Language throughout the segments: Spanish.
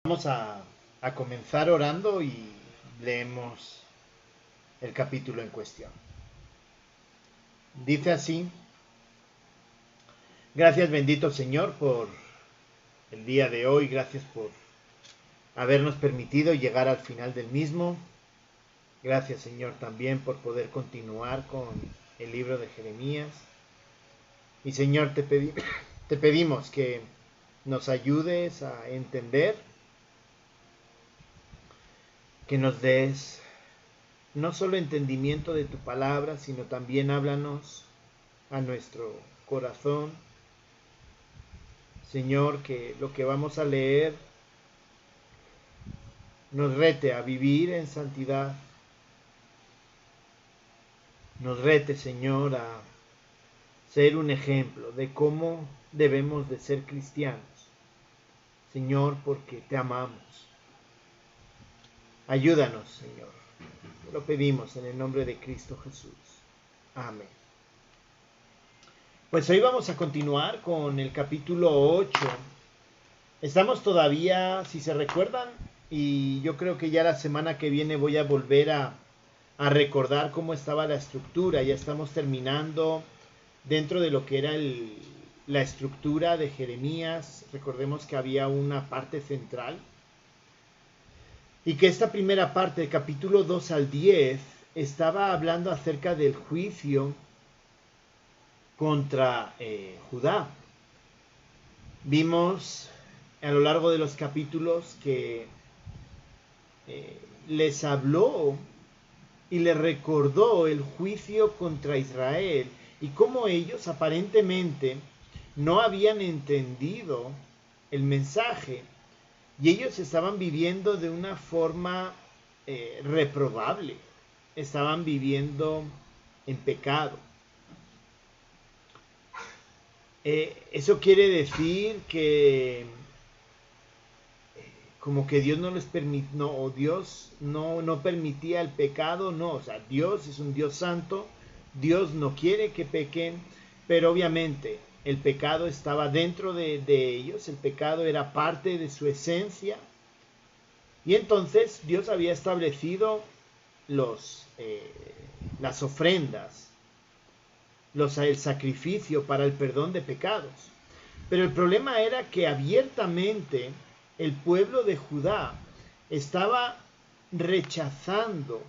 Vamos a comenzar orando y leemos el capítulo en cuestión. Dice así: gracias bendito Señor por el día de hoy, gracias por habernos permitido llegar al final del mismo. Gracias Señor también por poder continuar con el libro de Jeremías. Y Señor, te pedimos que nos ayudes a entender, que nos des no solo entendimiento de tu palabra, sino también háblanos a nuestro corazón. Señor, que lo que vamos a leer nos rete a vivir en santidad. Nos rete, Señor, a ser un ejemplo de cómo debemos de ser cristianos. Señor, porque te amamos. Ayúdanos, Señor. Lo pedimos en el nombre de Cristo Jesús. Amén. Pues hoy vamos a continuar con el capítulo 8. Estamos todavía, si se recuerdan, y yo creo que ya la semana que viene voy a volver a recordar cómo estaba la estructura. Ya estamos terminando dentro de lo que era la estructura de Jeremías. Recordemos que había una parte central y que esta primera parte, del capítulo 2 al 10, estaba hablando acerca del juicio contra Judá. Vimos a lo largo de los capítulos que les habló y les recordó el juicio contra Israel y cómo ellos aparentemente no habían entendido el mensaje y ellos estaban viviendo de una forma reprobable, estaban viviendo en pecado. Eso quiere decir que como que Dios no les permitió, no, o Dios no permitía el pecado, no, o sea, Dios es un Dios santo, Dios no quiere que pequen, pero obviamente el pecado estaba dentro de ellos, el pecado era parte de su esencia, y entonces Dios había establecido las ofrendas, el sacrificio para el perdón de pecados. Pero el problema era que abiertamente el pueblo de Judá estaba rechazando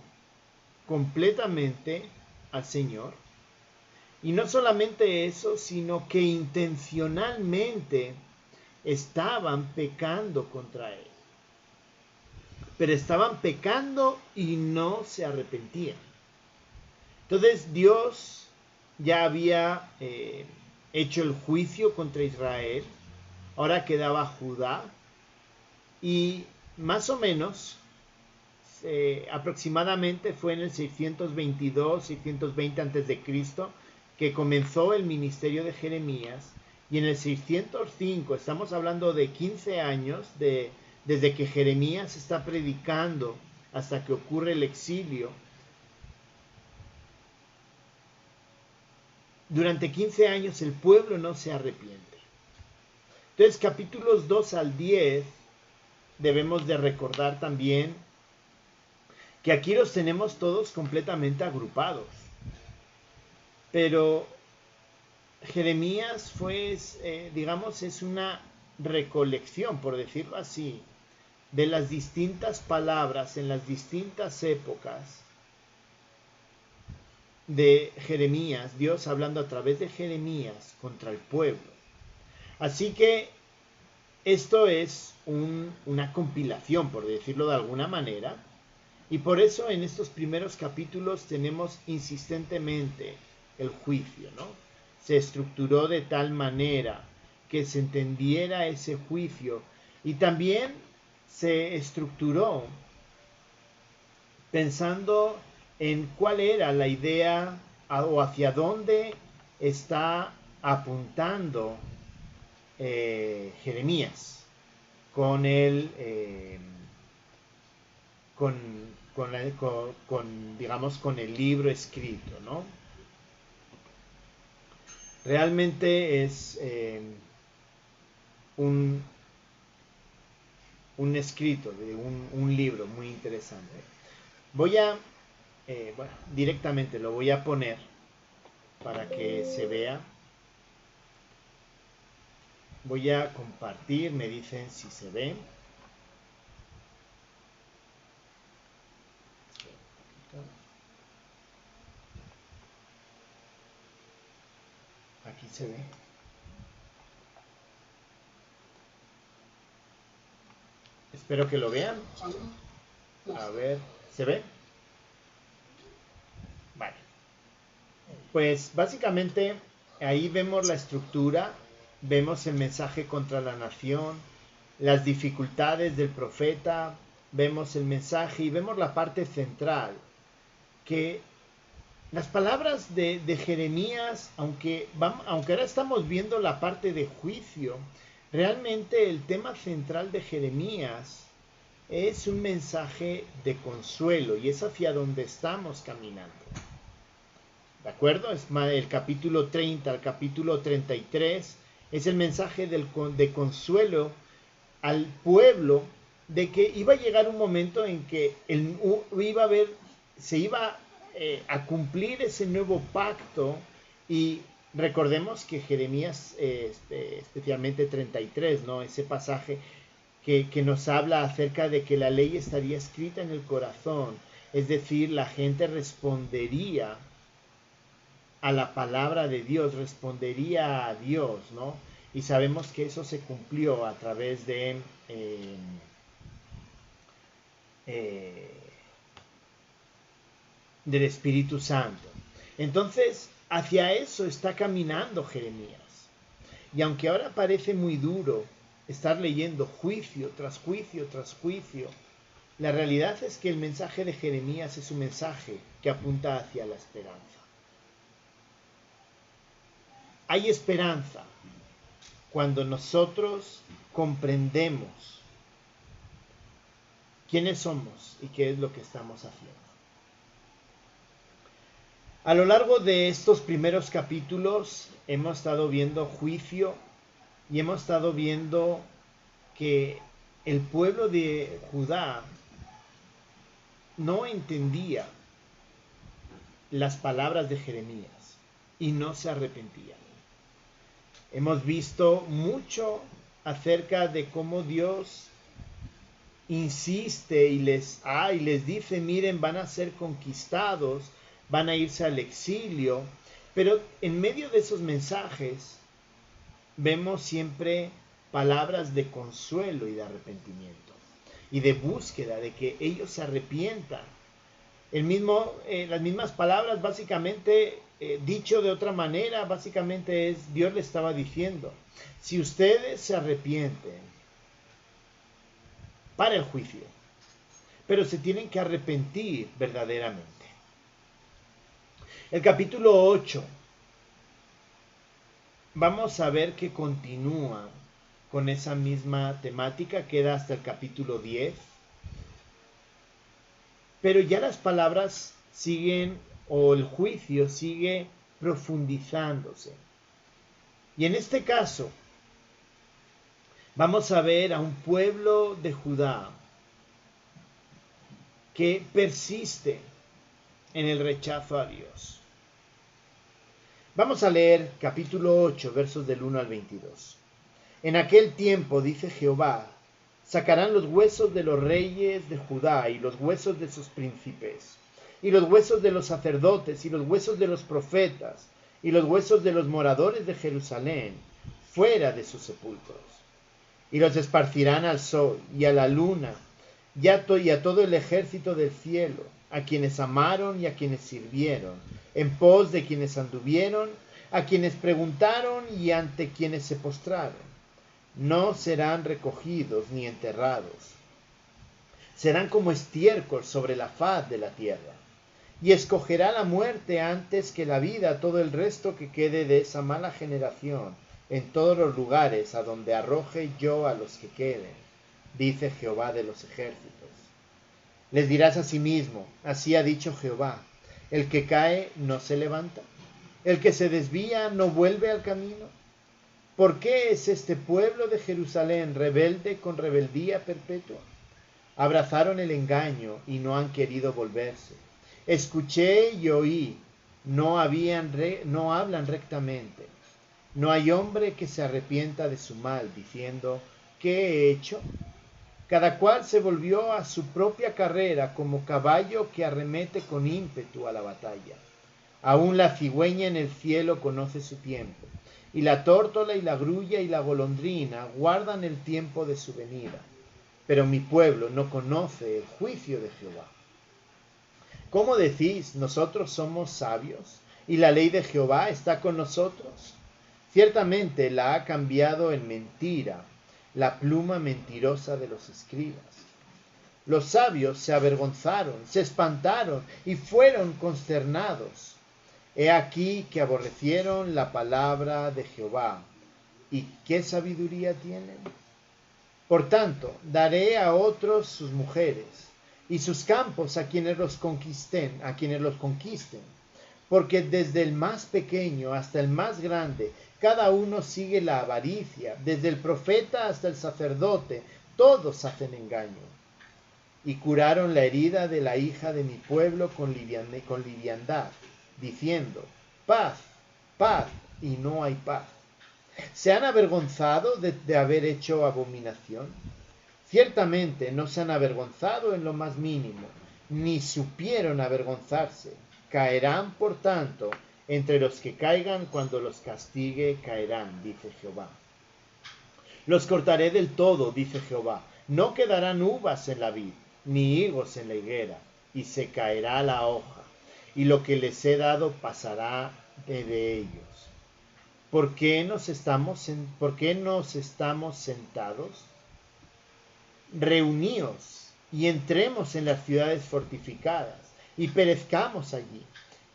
completamente al Señor. Y no solamente eso, sino que intencionalmente estaban pecando contra Él. Pero estaban pecando y no se arrepentían. Entonces Dios ya había hecho el juicio contra Israel. Ahora quedaba Judá. Y más o menos, aproximadamente fue en el 622, 620 a.C. que comenzó el ministerio de Jeremías. Y en el 605, estamos hablando de 15 años desde que Jeremías está predicando hasta que ocurre el exilio. Durante 15 años el pueblo no se arrepiente. Entonces, capítulos 2 al 10, debemos de recordar también que aquí los tenemos todos completamente agrupados. Pero Jeremías fue, digamos, es una recolección, por decirlo así, de las distintas palabras en las distintas épocas de Jeremías, Dios hablando a través de Jeremías contra el pueblo. Así que esto es una compilación, por decirlo de alguna manera, y por eso en estos primeros capítulos tenemos insistentemente el juicio, ¿no? Se estructuró de tal manera que se entendiera ese juicio y también se estructuró pensando en cuál era la idea o hacia dónde está apuntando Jeremías con el digamos con el libro escrito, ¿no? Realmente es un escrito, de un libro muy interesante. Voy a, bueno, directamente lo voy a poner para que se vea. Voy a compartir, me dicen si se ve. Aquí se ve. Espero que lo vean. A ver, ¿se ve? Vale. Pues básicamente ahí vemos la estructura, vemos el mensaje contra la nación, las dificultades del profeta, vemos el mensaje y vemos la parte central, que las palabras de Jeremías, aunque ahora estamos viendo la parte de juicio, realmente el tema central de Jeremías es un mensaje de consuelo y es hacia donde estamos caminando. ¿De acuerdo? Es el capítulo 30 al capítulo 33 es el mensaje de consuelo al pueblo de que iba a llegar un momento en que se iba a cumplir ese nuevo pacto. Y recordemos que Jeremías, especialmente 33, ¿no? Ese pasaje que nos habla acerca de que la ley estaría escrita en el corazón, es decir, la gente respondería a la palabra de Dios, respondería a Dios, ¿no? Y sabemos que eso se cumplió a través del Espíritu Santo. Entonces, hacia eso está caminando Jeremías. Y aunque ahora parece muy duro estar leyendo juicio tras juicio tras juicio, la realidad es que el mensaje de Jeremías es un mensaje que apunta hacia la esperanza. Hay esperanza cuando nosotros comprendemos quiénes somos y qué es lo que estamos haciendo. A lo largo de estos primeros capítulos hemos estado viendo juicio y hemos estado viendo que el pueblo de Judá no entendía las palabras de Jeremías y no se arrepentían. Hemos visto mucho acerca de cómo Dios insiste y les dice, miren, van a ser conquistados, van a irse al exilio, pero en medio de esos mensajes vemos siempre palabras de consuelo y de arrepentimiento y de búsqueda de que ellos se arrepientan. Las mismas palabras, básicamente, dicho de otra manera, básicamente es, Dios le estaba diciendo, si ustedes se arrepienten, para el juicio, pero se tienen que arrepentir verdaderamente. El capítulo 8, vamos a ver que continúa con esa misma temática, queda hasta el capítulo 10, pero ya las palabras siguen, o el juicio sigue profundizándose. Y en este caso, vamos a ver a un pueblo de Judá que persiste en el rechazo a Dios. Vamos a leer capítulo 8, versos del 1 al 22. En aquel tiempo, dice Jehová, sacarán los huesos de los reyes de Judá y los huesos de sus príncipes, y los huesos de los sacerdotes y los huesos de los profetas, y los huesos de los moradores de Jerusalén, fuera de sus sepulcros. Y los esparcirán al sol y a la luna, y a todo el ejército del cielo, a quienes amaron y a quienes sirvieron, en pos de quienes anduvieron, a quienes preguntaron y ante quienes se postraron. No serán recogidos ni enterrados. Serán como estiércol sobre la faz de la tierra. Y escogerá la muerte antes que la vida todo el resto que quede de esa mala generación en todos los lugares a donde arroje yo a los que queden, dice Jehová de los ejércitos. Les dirás a sí mismo, así ha dicho Jehová, el que cae no se levanta, el que se desvía no vuelve al camino. ¿Por qué es este pueblo de Jerusalén rebelde con rebeldía perpetua? Abrazaron el engaño y no han querido volverse. Escuché y oí, no hablan rectamente. No hay hombre que se arrepienta de su mal, diciendo, ¿qué he hecho? Cada cual se volvió a su propia carrera como caballo que arremete con ímpetu a la batalla. Aún la cigüeña en el cielo conoce su tiempo, y la tórtola y la grulla y la golondrina guardan el tiempo de su venida. Pero mi pueblo no conoce el juicio de Jehová. ¿Cómo decís, nosotros somos sabios, y la ley de Jehová está con nosotros? Ciertamente la ha cambiado en mentira, la pluma mentirosa de los escribas. Los sabios se avergonzaron, se espantaron y fueron consternados. He aquí que aborrecieron la palabra de Jehová. ¿Y qué sabiduría tienen? Por tanto, daré a otros sus mujeres y sus campos a quienes los conquisten, porque desde el más pequeño hasta el más grande, cada uno sigue la avaricia, desde el profeta hasta el sacerdote, todos hacen engaño. Y curaron la herida de la hija de mi pueblo con liviandad, diciendo, paz, paz, y no hay paz. ¿Se han avergonzado de haber hecho abominación? Ciertamente no se han avergonzado en lo más mínimo, ni supieron avergonzarse. Caerán, por tanto, entre los que caigan cuando los castigue, caerán, dice Jehová. Los cortaré del todo, dice Jehová. No quedarán uvas en la vid, ni higos en la higuera, y se caerá la hoja, y lo que les he dado pasará de ellos. ¿Por qué nos estamos sentados? Reuníos y entremos en las ciudades fortificadas y perezcamos allí,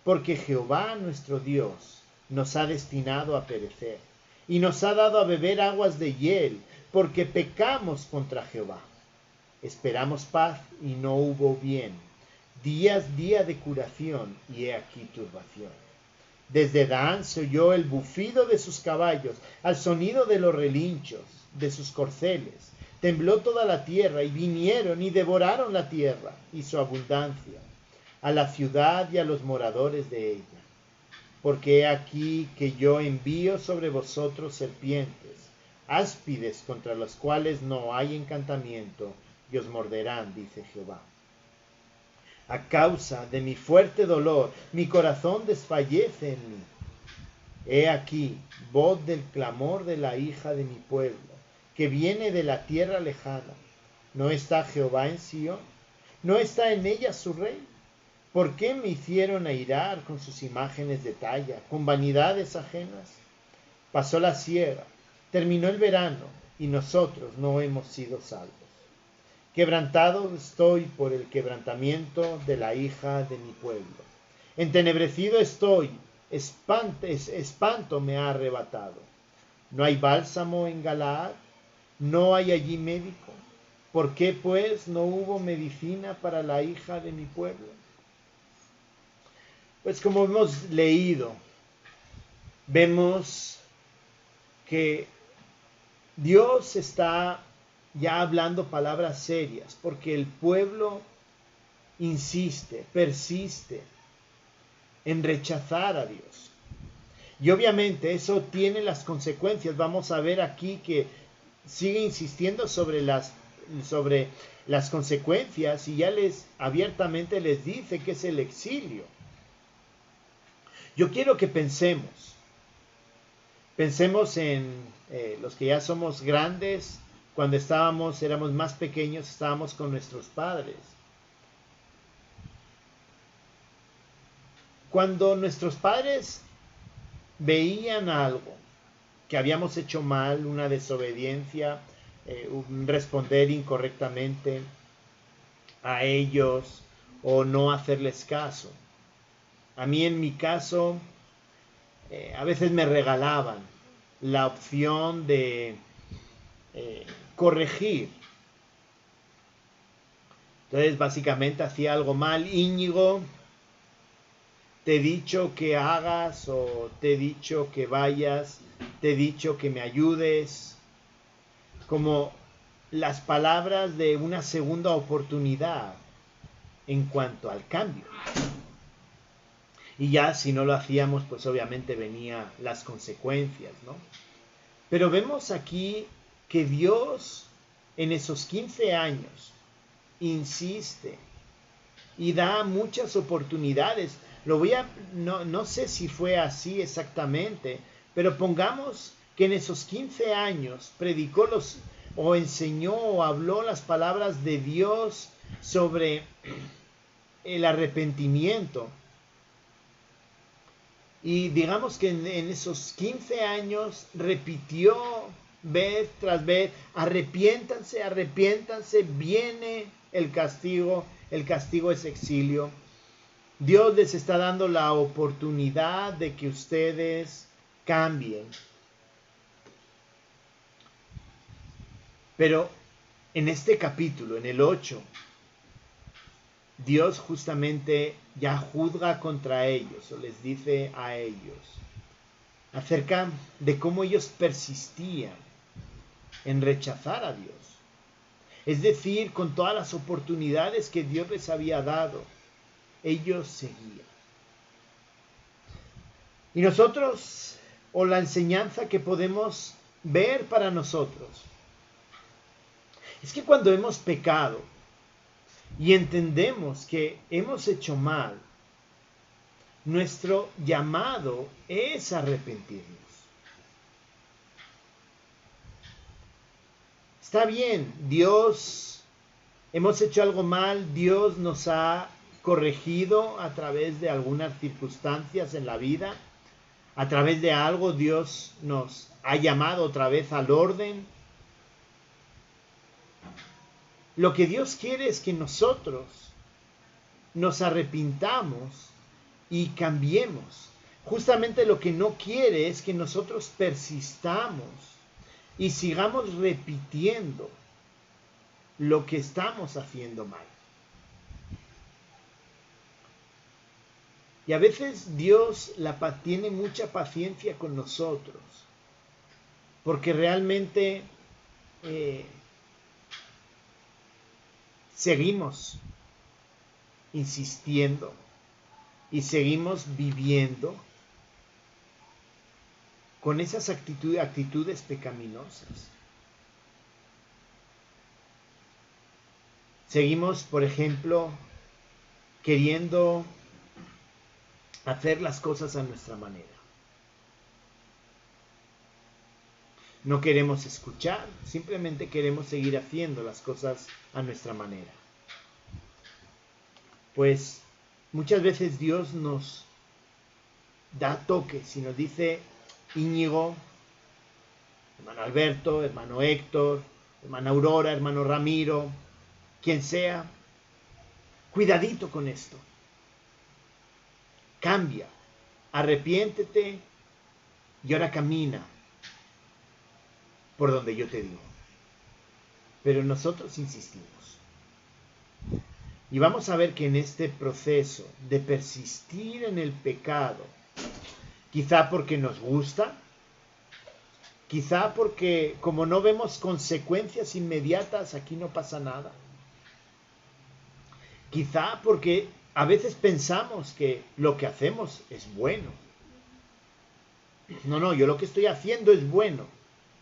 porque Jehová nuestro Dios nos ha destinado a perecer y nos ha dado a beber aguas de hiel, porque pecamos contra Jehová. Esperamos paz y no hubo bien, día de curación y he aquí turbación. Desde Dan se oyó el bufido de sus caballos, al sonido de los relinchos de sus corceles. Tembló toda la tierra y vinieron y devoraron la tierra y su abundancia, a la ciudad y a los moradores de ella. Porque he aquí que yo envío sobre vosotros serpientes, áspides contra las cuales no hay encantamiento, y os morderán, dice Jehová. A causa de mi fuerte dolor, mi corazón desfallece en mí. He aquí, voz del clamor de la hija de mi pueblo, que viene de la tierra lejana. ¿No está Jehová en Sión? ¿No está en ella su rey? ¿Por qué me hicieron airar con sus imágenes de talla, con vanidades ajenas? Pasó la siega, terminó el verano, y nosotros no hemos sido salvos. Quebrantado estoy por el quebrantamiento de la hija de mi pueblo. Entenebrecido estoy, espanto me ha arrebatado. ¿No hay bálsamo en Galaad? ¿No hay allí médico? ¿Por qué pues no hubo medicina para la hija de mi pueblo? Pues como hemos leído, vemos que Dios está ya hablando palabras serias, porque el pueblo insiste, persiste en rechazar a Dios. Y obviamente eso tiene las consecuencias. Vamos a ver aquí que sigue insistiendo sobre las consecuencias y ya abiertamente les dice que es el exilio. Yo quiero que pensemos en los que ya somos grandes. Cuando éramos más pequeños, estábamos con nuestros padres. Cuando nuestros padres veían algo que habíamos hecho mal, una desobediencia, un responder incorrectamente a ellos o no hacerles caso. A mí en mi caso, a veces me regalaban la opción de corregir. Entonces básicamente hacía algo mal Íñigo te he dicho que hagas o te he dicho que vayas, te he dicho que me ayudes, como las palabras de una segunda oportunidad en cuanto al cambio. Y ya si no lo hacíamos, pues obviamente venían las consecuencias, ¿no? Pero vemos aquí que Dios en esos 15 años insiste y da muchas oportunidades. No sé si fue así exactamente, pero pongamos que en esos 15 años predicó o enseñó o habló las palabras de Dios sobre el arrepentimiento. Y digamos que en esos 15 años repitió vez tras vez, arrepiéntanse, arrepiéntanse, viene el castigo es exilio. Dios les está dando la oportunidad de que ustedes cambien. Pero en este capítulo, en el 8, Dios justamente ya juzga contra ellos, o les dice a ellos, acerca de cómo ellos persistían en rechazar a Dios. Es decir, con todas las oportunidades que Dios les había dado, ellos seguían. Y nosotros, o la enseñanza que podemos ver para nosotros, es que cuando hemos pecado y entendemos que hemos hecho mal, nuestro llamado es arrepentirnos. Está bien, hemos hecho algo mal, Dios nos ha corregido a través de algunas circunstancias en la vida, a través de algo Dios nos ha llamado otra vez al orden. Lo que Dios quiere es que nosotros nos arrepintamos y cambiemos. Justamente lo que no quiere es que nosotros persistamos y sigamos repitiendo lo que estamos haciendo mal. Y a veces Dios tiene mucha paciencia con nosotros, porque realmente seguimos insistiendo y seguimos viviendo con esas actitudes pecaminosas. Seguimos, por ejemplo, queriendo hacer las cosas a nuestra manera. No queremos escuchar, simplemente queremos seguir haciendo las cosas a nuestra manera. Pues muchas veces Dios nos da toques y nos dice, Íñigo, hermano Alberto, hermano Héctor, hermana Aurora, hermano Ramiro, quien sea, cuidadito con esto. Cambia, arrepiéntete y ahora camina por donde yo te digo. Pero nosotros insistimos. Y vamos a ver que en este proceso de persistir en el pecado, quizá porque nos gusta, quizá porque como no vemos consecuencias inmediatas, aquí no pasa nada. Quizá porque a veces pensamos que lo que hacemos es bueno. No, yo lo que estoy haciendo es bueno,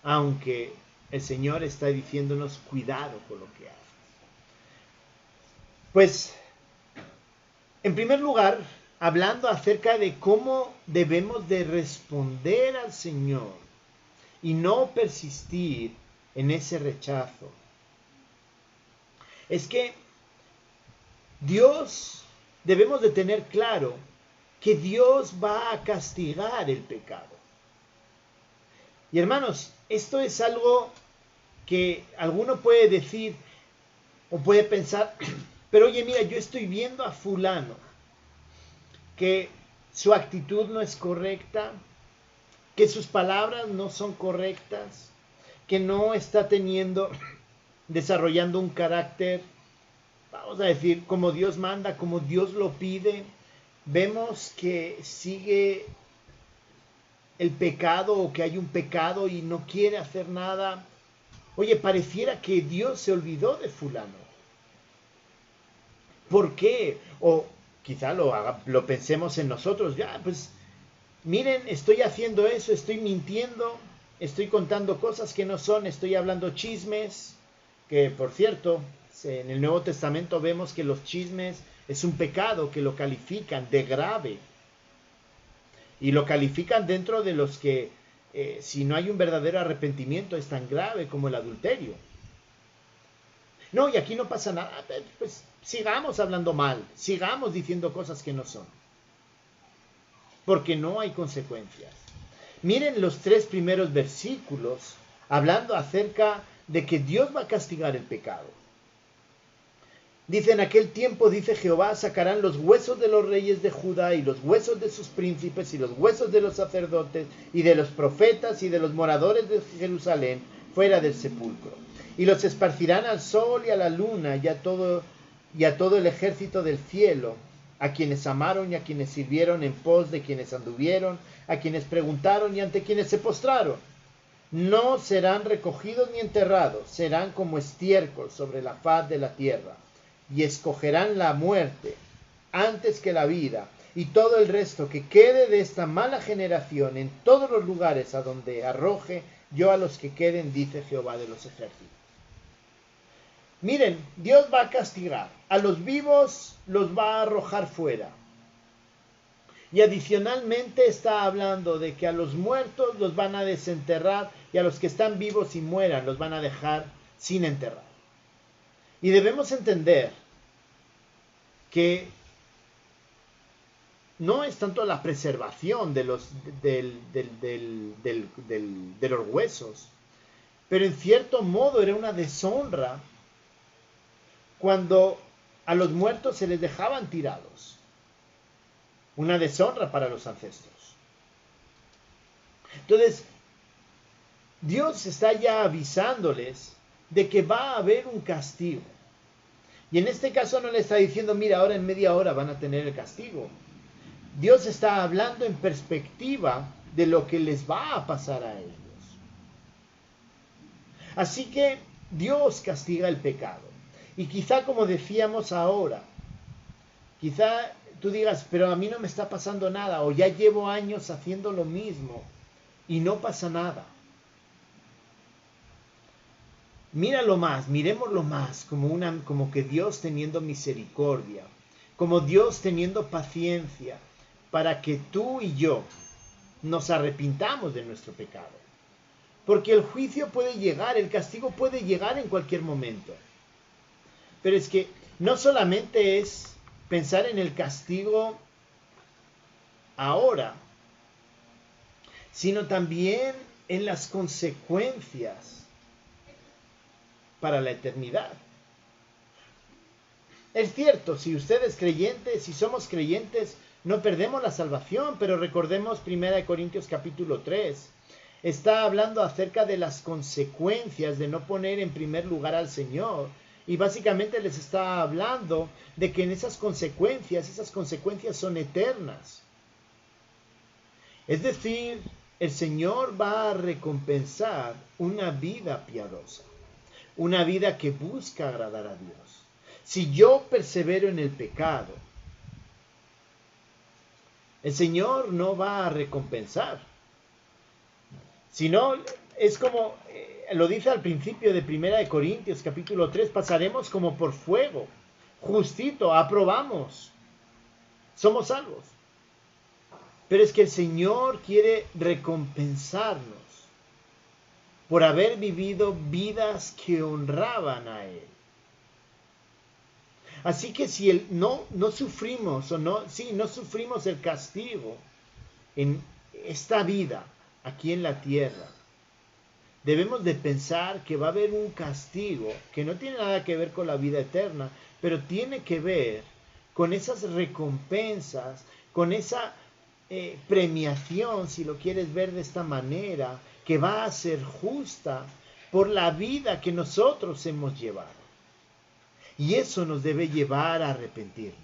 aunque el Señor está diciéndonos cuidado con lo que haces. Pues, en primer lugar, hablando acerca de cómo debemos de responder al Señor y no persistir en ese rechazo, es que debemos de tener claro que Dios va a castigar el pecado. Y hermanos, esto es algo que alguno puede decir o puede pensar, pero oye, mira, yo estoy viendo a fulano que su actitud no es correcta, que sus palabras no son correctas, que no está desarrollando un carácter, vamos a decir, como Dios manda, como Dios lo pide, vemos que sigue el pecado o que hay un pecado y no quiere hacer nada. Oye, pareciera que Dios se olvidó de fulano. ¿Por qué? O quizá lo pensemos en nosotros. Ya, pues miren, estoy haciendo eso, estoy mintiendo, estoy contando cosas que no son, estoy hablando chismes, que por cierto, en el Nuevo Testamento vemos que los chismes es un pecado, que lo califican de grave. Y lo califican dentro de los que, si no hay un verdadero arrepentimiento, es tan grave como el adulterio. No, y aquí no pasa nada, pues sigamos hablando mal, sigamos diciendo cosas que no son. Porque no hay consecuencias. Miren los 3 primeros versículos hablando acerca de que Dios va a castigar el pecado. Dice, en aquel tiempo, dice Jehová, sacarán los huesos de los reyes de Judá y los huesos de sus príncipes y los huesos de los sacerdotes y de los profetas y de los moradores de Jerusalén fuera del sepulcro. Y los esparcirán al sol y a la luna y a todo el ejército del cielo, a quienes amaron y a quienes sirvieron en pos de quienes anduvieron, a quienes preguntaron y ante quienes se postraron. No serán recogidos ni enterrados, serán como estiércol sobre la faz de la tierra. Y escogerán la muerte antes que la vida, y todo el resto que quede de esta mala generación en todos los lugares a donde arroje yo a los que queden, dice Jehová de los ejércitos. Miren, Dios va a castigar, a los vivos los va a arrojar fuera. Y adicionalmente está hablando de que a los muertos los van a desenterrar y a los que están vivos y mueran los van a dejar sin enterrar. Y debemos entender que no es tanto la preservación de los huesos, pero en cierto modo era una deshonra cuando a los muertos se les dejaban tirados. Una deshonra para los ancestros. Entonces, Dios está ya avisándoles de que va a haber un castigo. Y en este caso no le está diciendo, mira, ahora en media hora van a tener el castigo. Dios está hablando en perspectiva de lo que les va a pasar a ellos. Así que Dios castiga el pecado. Y quizá, como decíamos ahora, quizá tú digas, pero a mí no me está pasando nada, o ya llevo años haciendo lo mismo y no pasa nada. Míralo más, miremoslo más como que Dios teniendo misericordia, como Dios teniendo paciencia para que tú y yo nos arrepintamos de nuestro pecado. Porque el juicio puede llegar, el castigo puede llegar en cualquier momento. Pero es que no solamente es pensar en el castigo ahora, sino también en las consecuencias para la eternidad. Es cierto, si usted es creyente, si somos creyentes, no perdemos la salvación, pero recordemos 1 Corintios capítulo 3. Está hablando acerca de las consecuencias de no poner en primer lugar al Señor. Y básicamente les está hablando de que en esas consecuencias son eternas. Es decir, el Señor va a recompensar una vida piadosa, una vida que busca agradar a Dios. Si yo persevero en el pecado, el Señor no va a recompensar. Sino, es como lo dice al principio de 1 Corintios capítulo 3, pasaremos como por fuego, justito, aprobamos, somos salvos. Pero es que el Señor quiere recompensarnos por haber vivido vidas que honraban a Él. Así que si no sufrimos no sufrimos el castigo en esta vida, aquí en la tierra, debemos de pensar que va a haber un castigo que no tiene nada que ver con la vida eterna, pero tiene que ver con esas recompensas, con esa premiación, si lo quieres ver de esta manera, que va a ser justa por la vida que nosotros hemos llevado. Y eso nos debe llevar a arrepentirnos.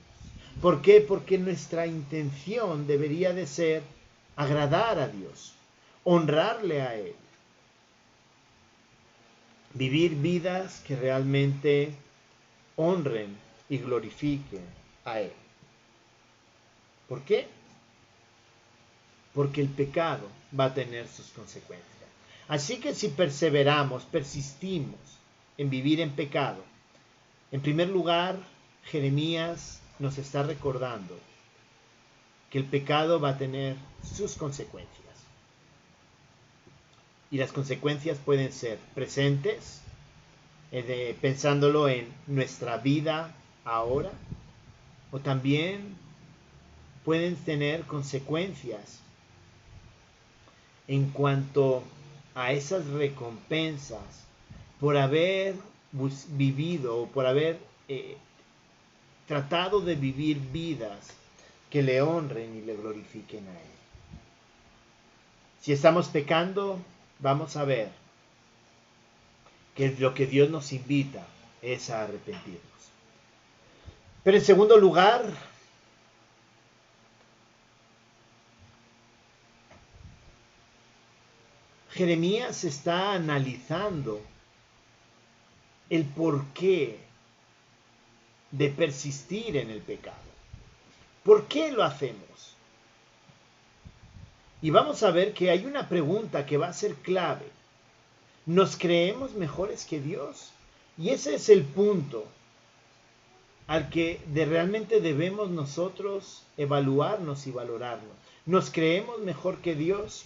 ¿Por qué? Porque nuestra intención debería de ser agradar a Dios, honrarle a Él, vivir vidas que realmente honren y glorifiquen a Él. ¿Por qué? Porque el pecado va a tener sus consecuencias. Así que si perseveramos, persistimos en vivir en pecado, en primer lugar, Jeremías nos está recordando que el pecado va a tener sus consecuencias. Y las consecuencias pueden ser presentes, pensándolo en nuestra vida ahora, o también pueden tener consecuencias en cuanto a esas recompensas por haber vivido o por haber tratado de vivir vidas que le honren y le glorifiquen a Él. Si estamos pecando, vamos a ver que lo que Dios nos invita es a arrepentirnos. Pero en segundo lugar, Jeremías está analizando el porqué de persistir en el pecado. ¿Por qué lo hacemos? Y vamos a ver que hay una pregunta que va a ser clave. ¿Nos creemos mejores que Dios? Y ese es el punto al que realmente debemos nosotros evaluarnos y valorarnos. ¿Nos creemos mejor que Dios?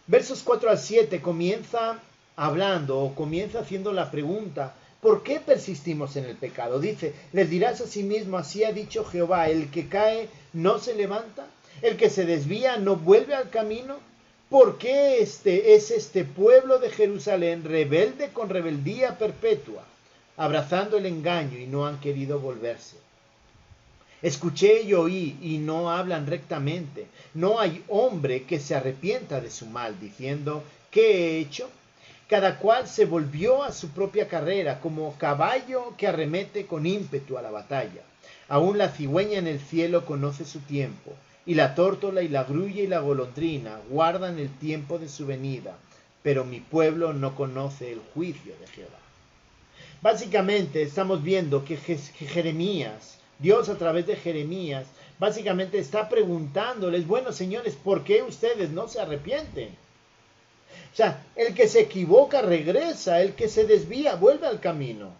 Versos 4 al 7 comienza hablando o comienza haciendo la pregunta: ¿por qué persistimos en el pecado? Dice: les dirás a sí mismo, así ha dicho Jehová, el que cae no se levanta, el que se desvía no vuelve al camino. ¿Por qué este pueblo de Jerusalén rebelde con rebeldía perpetua, abrazando el engaño y no han querido volverse? Escuché y oí y no hablan rectamente. No hay hombre que se arrepienta de su mal, diciendo: ¿qué he hecho? Cada cual se volvió a su propia carrera, como caballo que arremete con ímpetu a la batalla. Aún la cigüeña en el cielo conoce su tiempo, y la tórtola y la grulla y la golondrina guardan el tiempo de su venida, pero mi pueblo no conoce el juicio de Jehová. Básicamente estamos viendo que Jeremías, Dios a través de Jeremías, básicamente está preguntándoles: bueno, señores, ¿por qué ustedes no se arrepienten? O sea, el que se equivoca regresa, el que se desvía vuelve al camino.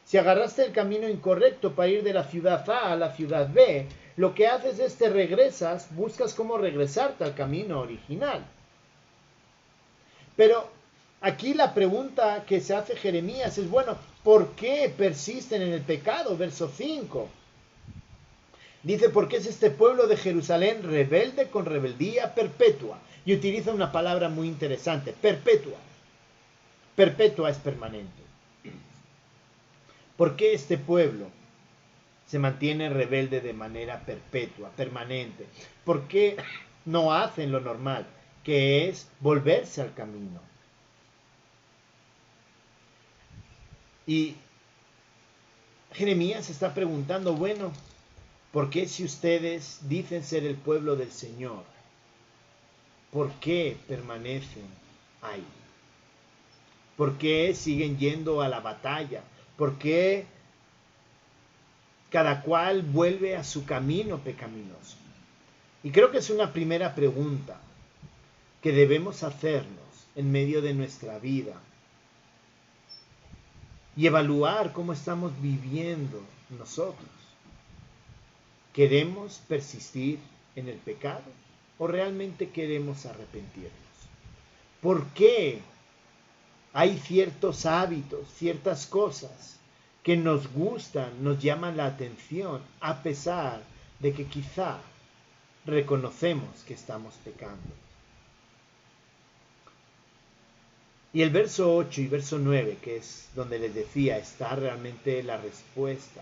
Si agarraste el camino incorrecto para ir de la ciudad A a la ciudad B, lo que haces es te regresas, buscas cómo regresarte al camino original. Pero aquí la pregunta que se hace Jeremías es: bueno, ¿por qué persisten en el pecado? Verso 5. Dice: porque es este pueblo de Jerusalén rebelde con rebeldía perpetua. Y utiliza una palabra muy interesante: perpetua. Perpetua es permanente. ¿Por qué este pueblo se mantiene rebelde de manera perpetua, permanente? ¿Por qué no hacen lo normal, que es volverse al camino? Y Jeremías está preguntando: bueno, ¿por qué si ustedes dicen ser el pueblo del Señor, por qué permanecen ahí? ¿Por qué siguen yendo a la batalla? ¿Por qué cada cual vuelve a su camino pecaminoso? Y creo que es una primera pregunta que debemos hacernos en medio de nuestra vida y evaluar cómo estamos viviendo nosotros. ¿Queremos persistir en el pecado o realmente queremos arrepentirnos? ¿Por qué hay ciertos hábitos, ciertas cosas que nos gustan, nos llaman la atención, a pesar de que quizá reconocemos que estamos pecando? Y el verso 8 y verso 9, que es donde les decía, está realmente la respuesta.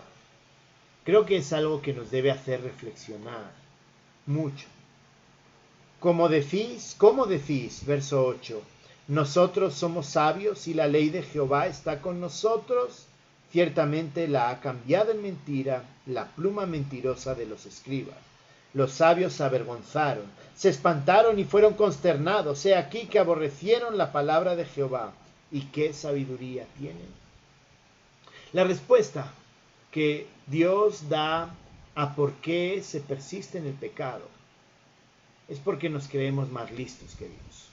Creo que es algo que nos debe hacer reflexionar mucho. ¿Cómo decís, verso 8, nosotros somos sabios y la ley de Jehová está con nosotros? Ciertamente la ha cambiado en mentira la pluma mentirosa de los escribas. Los sabios se avergonzaron, se espantaron y fueron consternados. He aquí que aborrecieron la palabra de Jehová. ¿Y qué sabiduría tienen? La respuesta que Dios da a por qué se persiste en el pecado es porque nos creemos más listos que Dios.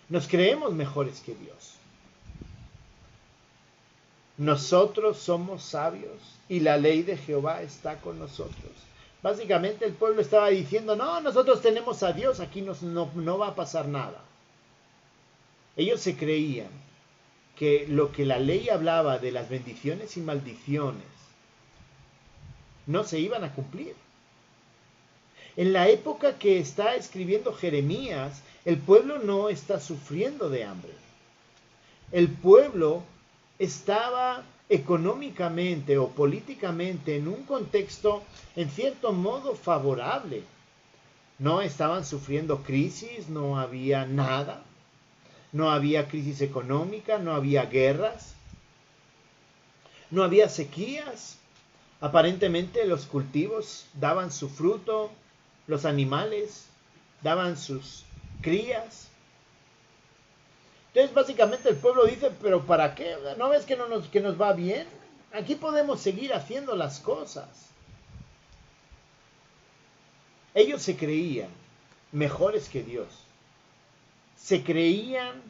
Nos creemos mejores que Dios. Nosotros somos sabios y la ley de Jehová está con nosotros. Básicamente el pueblo estaba diciendo, no, nosotros tenemos a Dios, aquí no va a pasar nada. Ellos se creían que lo que la ley hablaba de las bendiciones y maldiciones no se iban a cumplir. En la época que está escribiendo Jeremías, el pueblo no está sufriendo de hambre. El pueblo estaba económicamente o políticamente en un contexto en cierto modo favorable. No estaban sufriendo crisis, no había nada, no había crisis económica, no había guerras, no había sequías. Aparentemente los cultivos daban su fruto, los animales daban sus crías. Entonces básicamente el pueblo dice, pero ¿para qué? ¿No ves que nos va bien? Aquí podemos seguir haciendo las cosas. Ellos se creían mejores que Dios. Se creían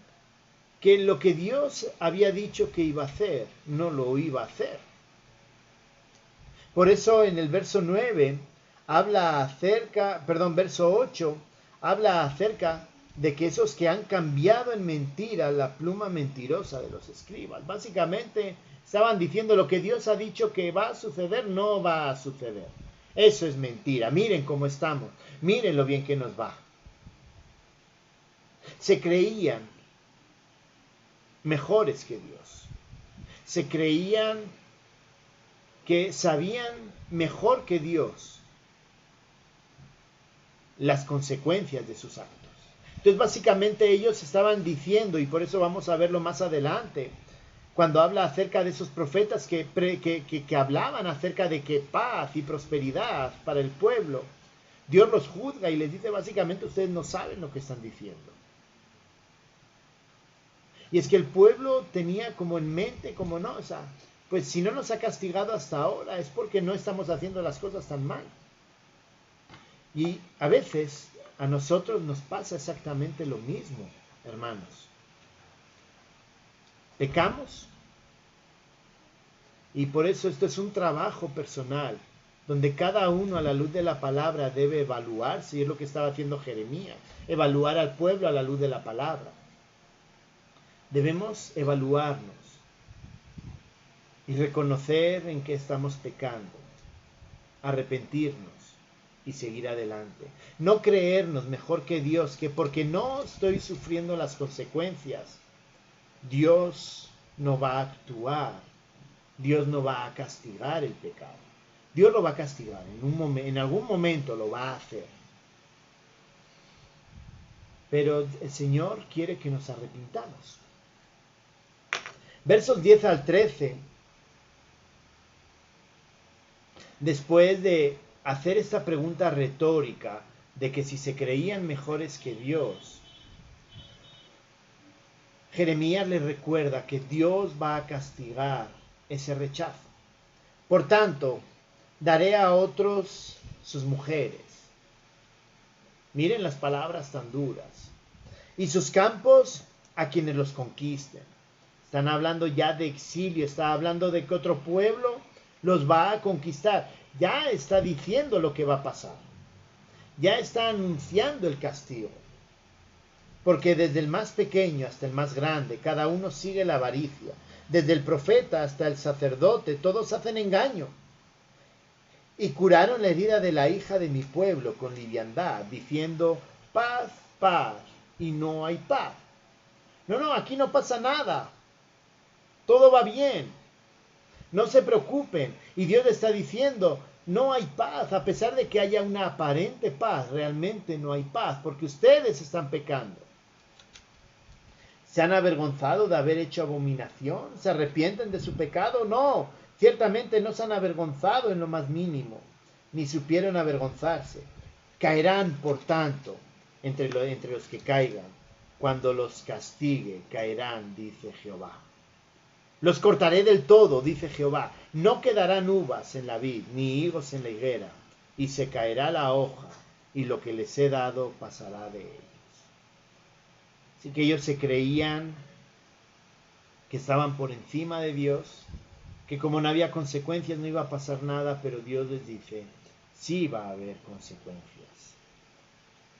que lo que Dios había dicho que iba a hacer, no lo iba a hacer. Por eso en el verso 9 verso 8 habla acerca de que esos que han cambiado en mentira la pluma mentirosa de los escribas. Básicamente estaban diciendo lo que Dios ha dicho que va a suceder, no va a suceder. Eso es mentira. Miren cómo estamos. Miren lo bien que nos va. Se creían mejores que Dios. Se creían que sabían mejor que Dios las consecuencias de sus actos. Entonces básicamente ellos estaban diciendo, y por eso vamos a verlo más adelante, cuando habla acerca de esos profetas que hablaban acerca de que paz y prosperidad para el pueblo, Dios los juzga y les dice básicamente, ustedes no saben lo que están diciendo. Y es que el pueblo tenía como en mente, como no, o sea, pues si no nos ha castigado hasta ahora es porque no estamos haciendo las cosas tan mal. Y a veces a nosotros nos pasa exactamente lo mismo, hermanos. Pecamos. Y por eso esto es un trabajo personal, donde cada uno a la luz de la palabra debe evaluarse, y es lo que estaba haciendo Jeremías, evaluar al pueblo a la luz de la palabra. Debemos evaluarnos y reconocer en qué estamos pecando, arrepentirnos y seguir adelante. No creernos mejor que Dios, que porque no estoy sufriendo las consecuencias, Dios no va a actuar, Dios no va a castigar el pecado. Dios lo va a castigar, en algún momento lo va a hacer. Pero el Señor quiere que nos arrepintamos. Versos 10 al 13. Después de hacer esta pregunta retórica de que si se creían mejores que Dios, Jeremías les recuerda que Dios va a castigar ese rechazo. Por tanto, daré a otros sus mujeres. Miren las palabras tan duras. Y sus campos a quienes los conquisten. Están hablando ya de exilio, está hablando de que otro pueblo los va a conquistar. Ya está diciendo lo que va a pasar. Ya está anunciando el castigo. Porque desde el más pequeño hasta el más grande, cada uno sigue la avaricia. Desde el profeta hasta el sacerdote, todos hacen engaño. Y curaron la herida de la hija de mi pueblo con liviandad, diciendo, paz, paz, y no hay paz. No, aquí no pasa nada. Todo va bien. No se preocupen. Y Dios está diciendo, no hay paz, a pesar de que haya una aparente paz, realmente no hay paz, porque ustedes están pecando. ¿Se han avergonzado de haber hecho abominación? ¿Se arrepienten de su pecado? No, ciertamente no se han avergonzado en lo más mínimo, ni supieron avergonzarse. Caerán, por tanto, entre los que caigan. Cuando los castigue, caerán, dice Jehová. Los cortaré del todo, dice Jehová. No quedarán uvas en la vid, ni higos en la higuera, y se caerá la hoja, y lo que les he dado pasará de ellos. Así que ellos se creían que estaban por encima de Dios, que como no había consecuencias no iba a pasar nada, pero Dios les dice, sí va a haber consecuencias.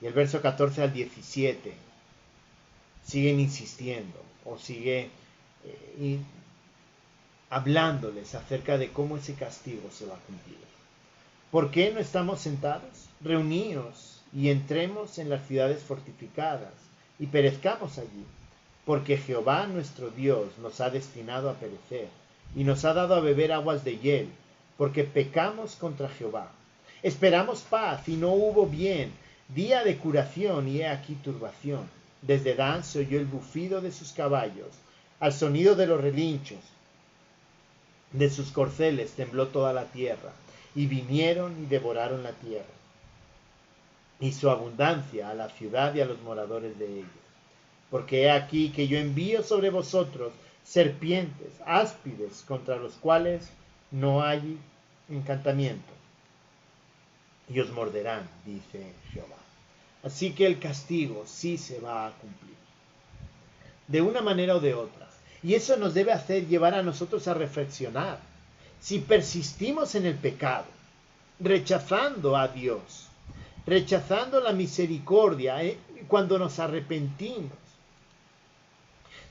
Y el verso 14 al 17 siguen insistiendo, o sigue hablándoles acerca de cómo ese castigo se va a cumplir. ¿Por qué no estamos sentados? Reuníos y entremos en las ciudades fortificadas y perezcamos allí, porque Jehová nuestro Dios nos ha destinado a perecer y nos ha dado a beber aguas de hiel, porque pecamos contra Jehová. Esperamos paz y no hubo bien, día de curación y he aquí turbación. Desde Dan se oyó el bufido de sus caballos, al sonido de los relinchos de sus corceles tembló toda la tierra, y vinieron y devoraron la tierra, y su abundancia a la ciudad y a los moradores de ella. Porque he aquí que yo envío sobre vosotros serpientes, áspides, contra los cuales no hay encantamiento, y os morderán, dice Jehová. Así que el castigo sí se va a cumplir, de una manera o de otra. Y eso nos debe hacer llevar a nosotros a reflexionar. Si persistimos en el pecado, rechazando a Dios, rechazando la misericordia, cuando nos arrepentimos,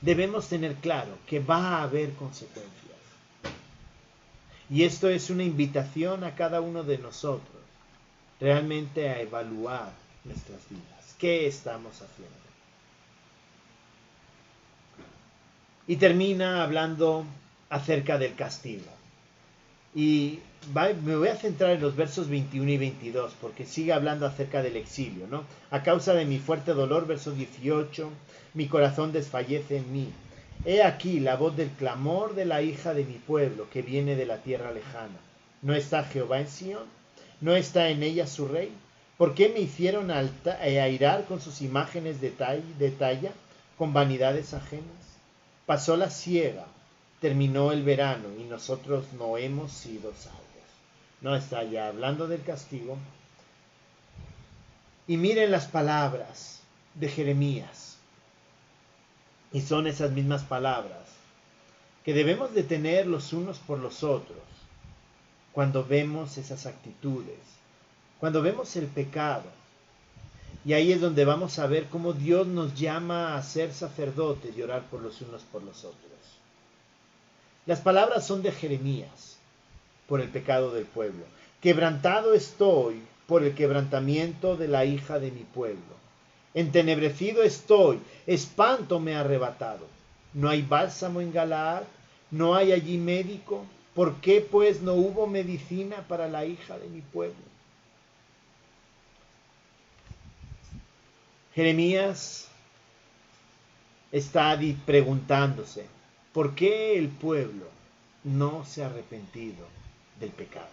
debemos tener claro que va a haber consecuencias. Y esto es una invitación a cada uno de nosotros, realmente a evaluar nuestras vidas. ¿Qué estamos haciendo? Y termina hablando acerca del castigo. Y me voy a centrar en los versos 21 y 22, porque sigue hablando acerca del exilio, ¿no? A causa de mi fuerte dolor, verso 18, mi corazón desfallece en mí. He aquí la voz del clamor de la hija de mi pueblo, que viene de la tierra lejana. ¿No está Jehová en Sión? ¿No está en ella su rey? ¿Por qué me hicieron airar con sus imágenes de talla, con vanidades ajenas? Pasó la siega, terminó el verano y nosotros no hemos sido salvos. No está ya hablando del castigo. Y miren las palabras de Jeremías. Y son esas mismas palabras que debemos de tener los unos por los otros cuando vemos esas actitudes, cuando vemos el pecado. Y ahí es donde vamos a ver cómo Dios nos llama a ser sacerdotes y orar por los unos por los otros. Las palabras son de Jeremías por el pecado del pueblo. Quebrantado estoy por el quebrantamiento de la hija de mi pueblo. Entenebrecido estoy, espanto me ha arrebatado. No hay bálsamo en Galaad, no hay allí médico. ¿Por qué pues no hubo medicina para la hija de mi pueblo? Jeremías está preguntándose, ¿por qué el pueblo no se ha arrepentido del pecado?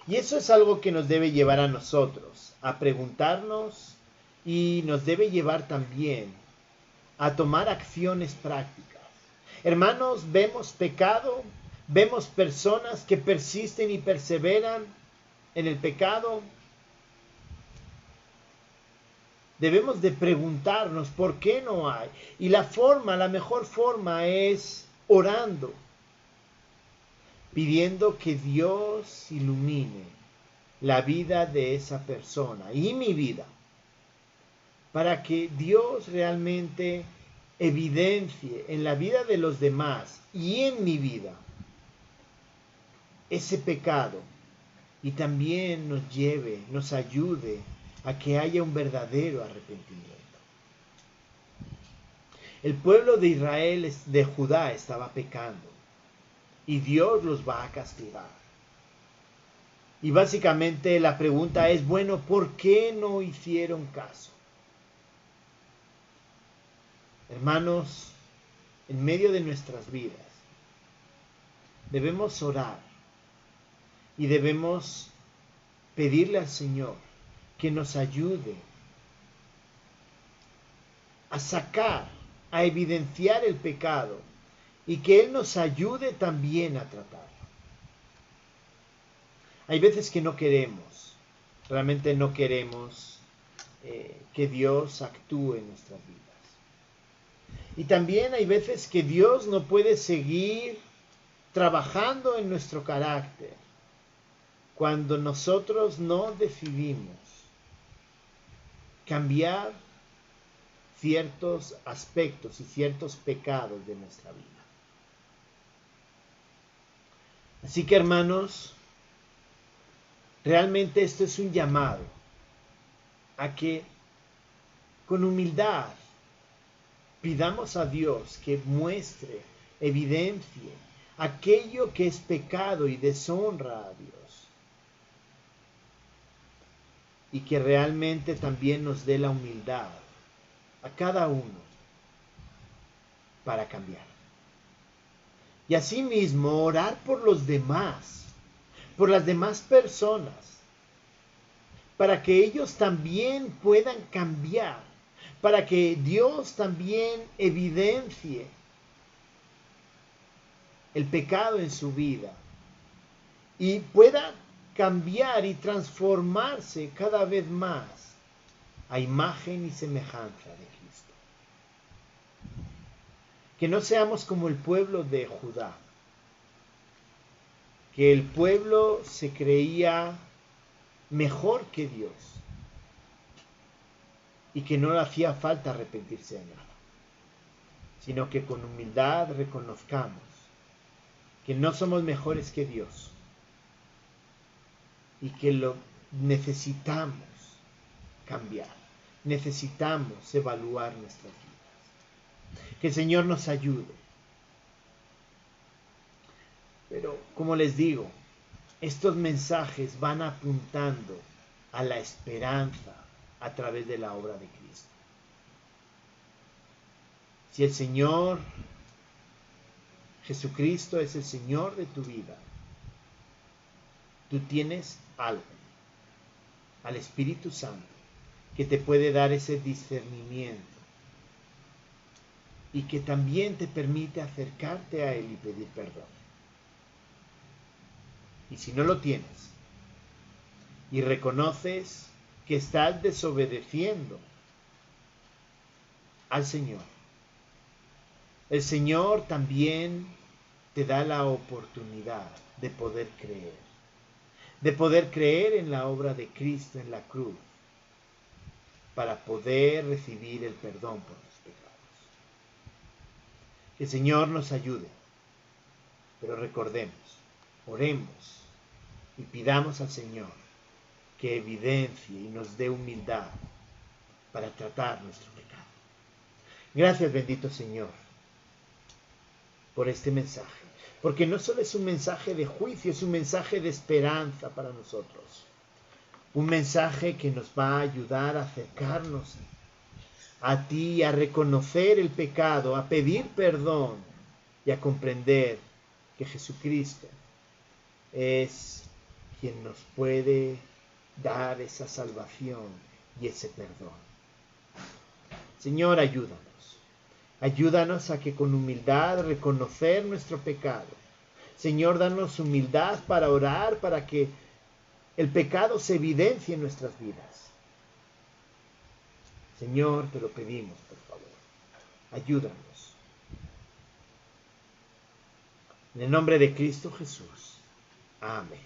Y eso es algo que nos debe llevar a nosotros, a preguntarnos, y nos debe llevar también a tomar acciones prácticas. Hermanos, vemos pecado, vemos personas que persisten y perseveran en el pecado. Debemos de preguntarnos por qué no hay. Y la mejor forma es orando, pidiendo que Dios ilumine la vida de esa persona y mi vida, para que Dios realmente evidencie en la vida de los demás y en mi vida ese pecado, y también nos ayude a que haya un verdadero arrepentimiento. El pueblo de Israel, de Judá, estaba pecando y Dios los va a castigar. Y básicamente la pregunta es, bueno, ¿por qué no hicieron caso? Hermanos, en medio de nuestras vidas, debemos orar y debemos pedirle al Señor que nos ayude a sacar, a evidenciar el pecado y que Él nos ayude también a tratarlo. Hay veces que no queremos, realmente no queremos que Dios actúe en nuestras vidas. Y también hay veces que Dios no puede seguir trabajando en nuestro carácter cuando nosotros no decidimos cambiar ciertos aspectos y ciertos pecados de nuestra vida. Así que, hermanos, realmente esto es un llamado a que con humildad pidamos a Dios que muestre, evidencie aquello que es pecado y deshonra a Dios. Y que realmente también nos dé la humildad a cada uno para cambiar. Y asimismo orar por los demás, por las demás personas, para que ellos también puedan cambiar, para que Dios también evidencie el pecado en su vida y pueda cambiar y transformarse cada vez más a imagen y semejanza de Cristo. Que no seamos como el pueblo de Judá, que el pueblo se creía mejor que Dios y que no le hacía falta arrepentirse de nada, sino que con humildad reconozcamos que no somos mejores que Dios y que lo necesitamos cambiar, necesitamos evaluar nuestras vidas. Que el Señor nos ayude. Pero, como les digo, estos mensajes van apuntando a la esperanza a través de la obra de Cristo. Si el Señor Jesucristo es el Señor de tu vida, tú tienes algo, al Espíritu Santo, que te puede dar ese discernimiento y que también te permite acercarte a Él y pedir perdón. Y si no lo tienes y reconoces que estás desobedeciendo al Señor, el Señor también te da la oportunidad de poder creer en la obra de Cristo en la cruz, para poder recibir el perdón por los pecados. Que el Señor nos ayude, pero recordemos, oremos y pidamos al Señor que evidencie y nos dé humildad para tratar nuestro pecado. Gracias, bendito Señor, por este mensaje, porque no solo es un mensaje de juicio, es un mensaje de esperanza para nosotros, un mensaje que nos va a ayudar a acercarnos a ti, a reconocer el pecado, a pedir perdón y a comprender que Jesucristo es quien nos puede dar esa salvación y ese perdón. Señor, ayúdanos. Ayúdanos a que con humildad reconocer nuestro pecado. Señor, danos humildad para orar, para que el pecado se evidencie en nuestras vidas. Señor, te lo pedimos, por favor. Ayúdanos. En el nombre de Cristo Jesús. Amén.